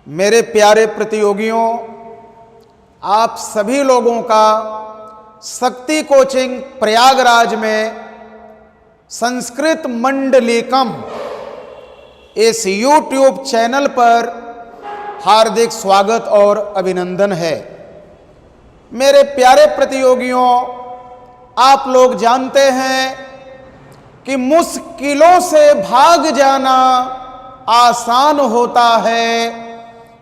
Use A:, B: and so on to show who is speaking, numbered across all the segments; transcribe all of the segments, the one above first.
A: मेरे प्यारे प्रतियोगियों, आप सभी लोगों का शक्ति कोचिंग प्रयागराज में संस्कृत मंडलीकम इस YouTube चैनल पर हार्दिक स्वागत और अभिनंदन है। मेरे प्यारे प्रतियोगियों, आप लोग जानते हैं कि मुश्किलों से भाग जाना आसान होता है,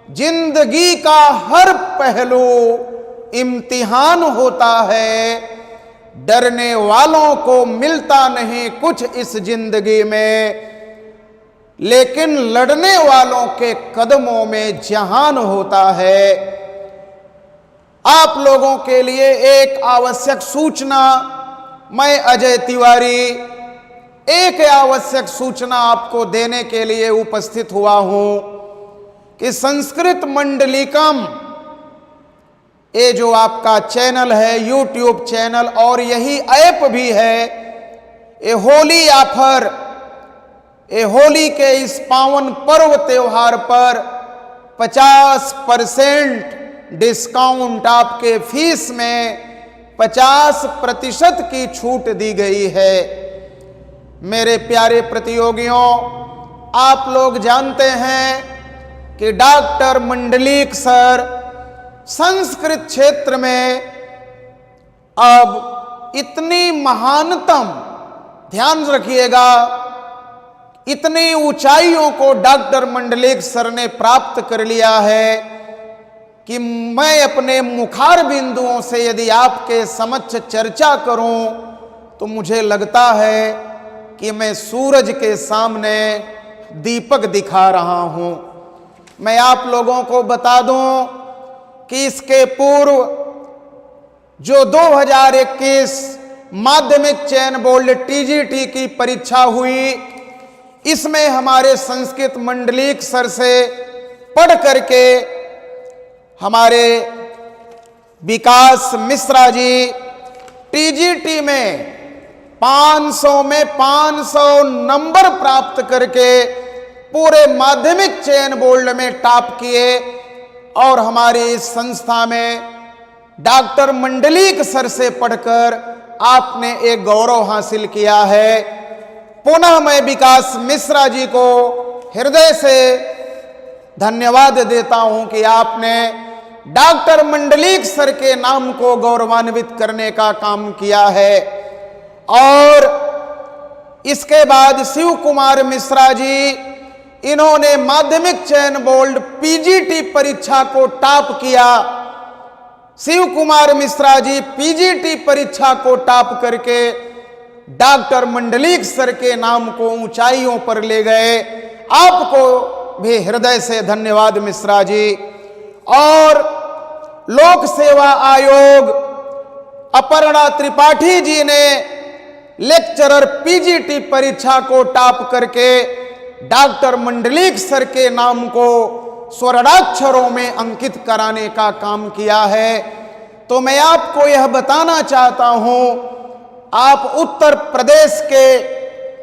A: जिंदगी का हर पहलू इम्तिहान होता है। डरने वालों को मिलता नहीं कुछ इस जिंदगी में, लेकिन लड़ने वालों के कदमों में जहान होता है। आप लोगों के लिए एक आवश्यक सूचना, मैं अजय तिवारी एक आवश्यक सूचना आपको देने के लिए उपस्थित हुआ हूं कि संस्कृत मंडलीकम ये जो आपका चैनल है, YouTube चैनल, और यही ऐप भी है, ये होली ऑफर, ये होली के इस पावन पर्व त्योहार पर 50% डिस्काउंट, आपके फीस में 50% की छूट दी गई है। मेरे प्यारे प्रतियोगियों, आप लोग जानते हैं कि डॉक्टर मंडलीक सर संस्कृत क्षेत्र में अब इतनी महानतम, ध्यान रखिएगा, इतनी ऊंचाइयों को डॉक्टर मंडलीक सर ने प्राप्त कर लिया है कि मैं अपने मुखार बिंदुओं से यदि आपके समक्ष चर्चा करूं तो मुझे लगता है कि मैं सूरज के सामने दीपक दिखा रहा हूं। मैं आप लोगों को बता दूं कि इसके पूर्व जो 2021 माध्यमिक चयन बोर्ड TGT की परीक्षा हुई, इसमें हमारे संस्कृत मंडलीक सर से पढ़ करके हमारे विकास मिश्रा जी TGT में 500 में 500 नंबर प्राप्त करके पूरे माध्यमिक चयन बोर्ड में टॉप किए, और हमारी इस संस्था में डॉक्टर मंडलीक सर से पढ़कर आपने एक गौरव हासिल किया है। पुनः मैं विकास मिश्रा जी को हृदय से धन्यवाद देता हूं कि आपने डॉक्टर मंडलीक सर के नाम को गौरवान्वित करने का काम किया है। और इसके बाद शिव कुमार मिश्रा जी, इन्होंने माध्यमिक चयन बोर्ड PGT परीक्षा को टॉप किया। शिव कुमार मिश्रा जी PGT परीक्षा को टॉप करके डॉक्टर मंडलीक सर के नाम को ऊंचाइयों पर ले गए। आपको भी हृदय से धन्यवाद मिश्रा जी। और लोक सेवा आयोग अपर्णा त्रिपाठी जी ने लेक्चरर PGT परीक्षा को टॉप करके डॉक्टर मंडलीक सर के नाम को स्वर्णाक्षरों में अंकित कराने का काम किया है। तो मैं आपको यह बताना चाहता हूं, आप उत्तर प्रदेश के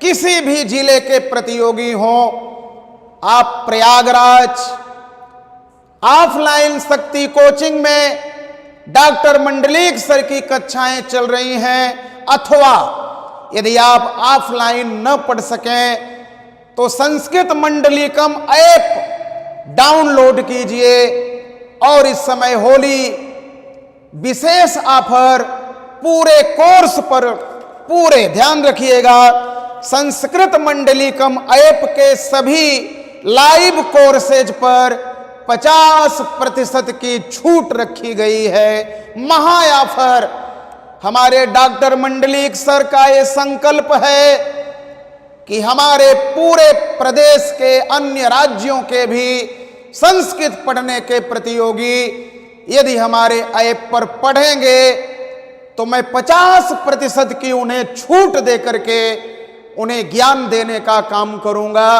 A: किसी भी जिले के प्रतियोगी हों, आप प्रयागराज ऑफलाइन शक्ति कोचिंग में डॉक्टर मंडलीक सर की कक्षाएं चल रही हैं, अथवा यदि आप ऑफलाइन न पढ़ सकें तो संस्कृत मंडलीकम ऐप डाउनलोड कीजिए। और इस समय होली विशेष ऑफर पूरे कोर्स पर, पूरे ध्यान रखिएगा, संस्कृत मंडलीकम ऐप के सभी लाइव कोर्सेज पर 50% की छूट रखी गई है। महा ऑफर। हमारे डॉक्टर मंडलीक सर का ये संकल्प है कि हमारे पूरे प्रदेश के अन्य राज्यों के भी संस्कृत पढ़ने के प्रतियोगी यदि हमारे ऐप पर पढ़ेंगे तो मैं 50% की उन्हें छूट दे करके उन्हें ज्ञान देने का काम करूंगा।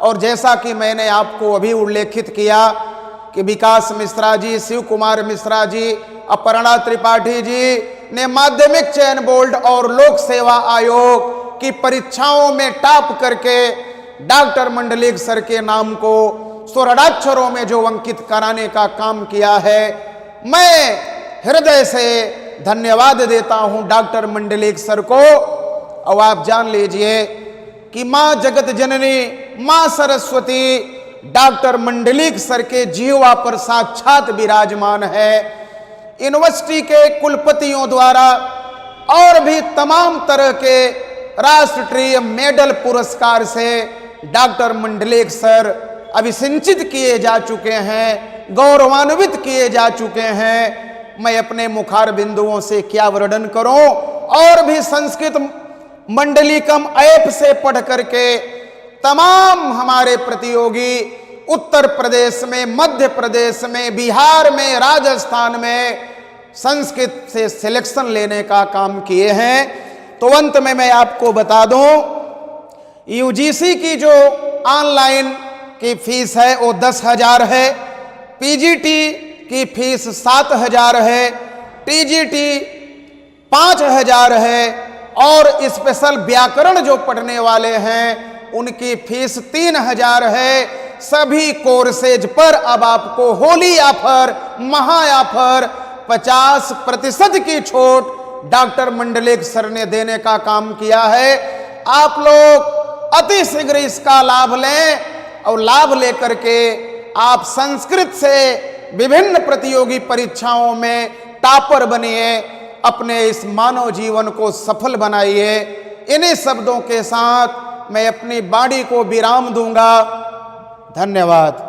A: और जैसा कि मैंने आपको अभी उल्लेखित किया कि विकास मिश्रा जी, शिव कुमार मिश्रा जी, अपर्णा त्रिपाठी जी ने माध्यमिक चयन बोर्ड और लोक सेवा आयोग की परीक्षाओं में टॉप करके डॉक्टर मंडलीक सर के नाम को स्वर्णाक्षरों में जो अंकित कराने का काम किया है, मैं हृदय से धन्यवाद देता हूं डॉक्टर मंडलिक सर को। और आप जान लीजिए कि मां जगत जननी मां सरस्वती डॉक्टर मंडलिक सर के जीवा पर साक्षात विराजमान है। यूनिवर्सिटी के कुलपतियों द्वारा और भी तमाम तरह के राष्ट्रीय मेडल पुरस्कार से डॉक्टर मंडलिक सर अभिसिंचित किए जा चुके हैं, गौरवान्वित किए जा चुके हैं। मैं अपने मुखार बिंदुओं से क्या वर्णन करूं। और भी संस्कृत मंडलिकम ऐप से पढ़ करके तमाम हमारे प्रतियोगी उत्तर प्रदेश में, मध्य प्रदेश में, बिहार में, राजस्थान में संस्कृत से सिलेक्शन लेने का काम किए हैं। तो अंत में मैं आपको बता दूं, यूजीसी की जो ऑनलाइन की फीस है वो 10,000 है, पीजीटी की फीस 7,000 है, टीजीटी 5,000 है और स्पेशल व्याकरण जो पढ़ने वाले हैं उनकी फीस 3,000 है। सभी कोर्सेज पर अब आपको होली ऑफर, महा ऑफर 50% की छूट डॉक्टर मंडलिक सर ने देने का काम किया है। आप लोग अति शीघ्र इसका लाभ लें और लाभ लेकर के आप संस्कृत से विभिन्न प्रतियोगी परीक्षाओं में टॉपर बनिए, अपने इस मानव जीवन को सफल बनाइए। इन्हीं शब्दों के साथ मैं अपनी वाणी को विराम दूंगा। धन्यवाद।